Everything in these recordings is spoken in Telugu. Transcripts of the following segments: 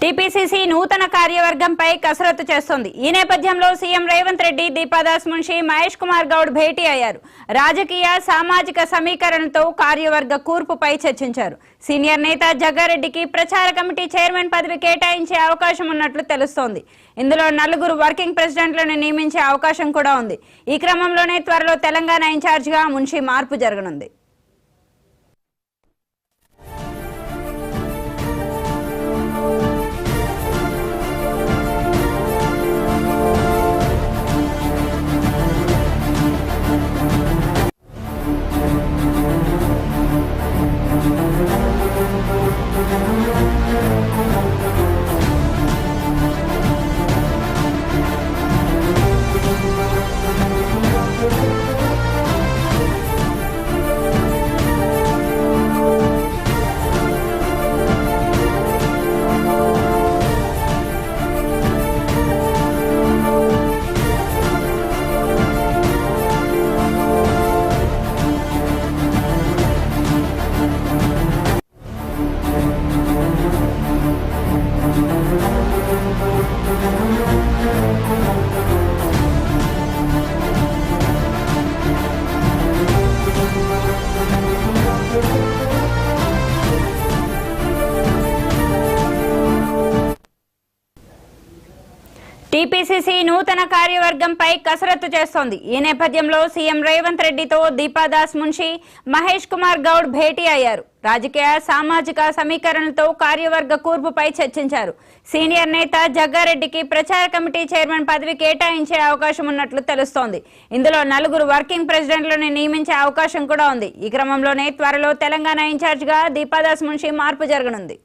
టీపీసీసీ నూతన కార్యవర్గంపై కసరత్తు చేస్తోంది. ఈ నేపథ్యంలో సీఎం రేవంత్ రెడ్డి, దీపాదాస్ మున్షి, మహేష్ కుమార్ గౌడ్ భేటీ అయ్యారు. రాజకీయ సామాజిక సమీకరణతో కార్యవర్గ కూర్పుపై చర్చించారు. సీనియర్ నేత జగ్గారెడ్డికి ప్రచార కమిటీ చైర్మన్ పదవి కేటాయించే అవకాశం ఉన్నట్లు తెలుస్తోంది. ఇందులో 4 వర్కింగ్ ప్రెసిడెంట్లను నియమించే అవకాశం కూడా ఉంది. ఈ క్రమంలోనే త్వరలో తెలంగాణ ఇన్ఛార్జిగా మున్షి మార్పు జరగనుంది. టీపీసీసీ నూతన కార్యవర్గంపై కసరత్తు చేస్తోంది. ఈ నేపథ్యంలో సీఎం రేవంత్ రెడ్డితో దీపాదాస్ మున్షి, మహేష్ కుమార్ గౌడ్ భేటీ అయ్యారు. రాజకీయ సామాజిక సమీకరణతో కార్యవర్గ కూర్పుపై చర్చించారు. సీనియర్ నేత జగ్గారెడ్డికి ప్రచార కమిటీ చైర్మన్ పదవి కేటాయించే అవకాశం ఉన్నట్లు తెలుస్తోంది. ఇందులో 4 వర్కింగ్ ప్రెసిడెంట్లను నియమించే అవకాశం కూడా ఉంది. ఈ క్రమంలోనే త్వరలో తెలంగాణ ఇన్ఛార్జిగా దీపాదాస్ మున్షి మార్పు జరగనుంది.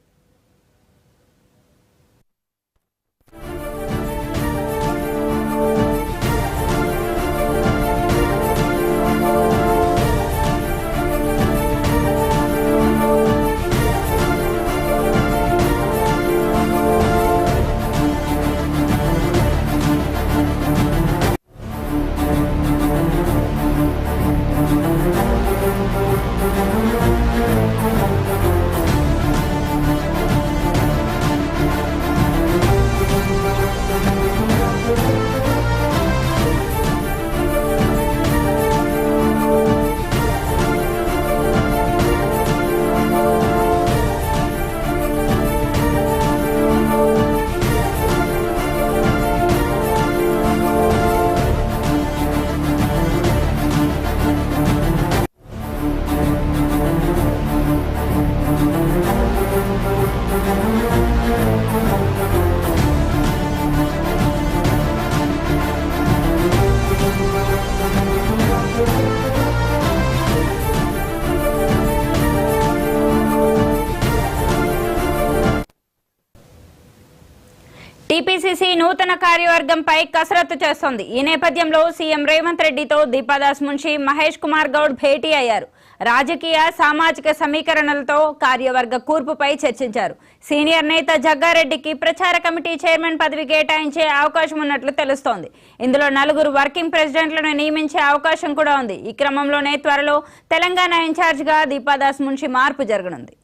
టీపీసీసీ నూతన కార్యవర్గంపై కసరత్తు చేస్తోంది. ఈ నేపథ్యంలో సీఎం రేవంత్ రెడ్డితో దీపాదాస్ మున్షి, మహేష్ కుమార్ గౌడ్ భేటీ అయ్యారు. రాజకీయ సామాజిక సమీకరణలతో కార్యవర్గ కూర్పుపై చర్చించారు. సీనియర్ నేత జగ్గారెడ్డికి ప్రచార కమిటీ చైర్మన్ పదవి కేటాయించే అవకాశం ఉన్నట్లు తెలుస్తోంది. ఇందులో 4 వర్కింగ్ ప్రెసిడెంట్లను నియమించే అవకాశం కూడా ఉంది. ఈ క్రమంలోనే త్వరలో తెలంగాణ ఇన్ఛార్జిగా దీపాదాస్ మున్షి మార్పు జరగనుంది.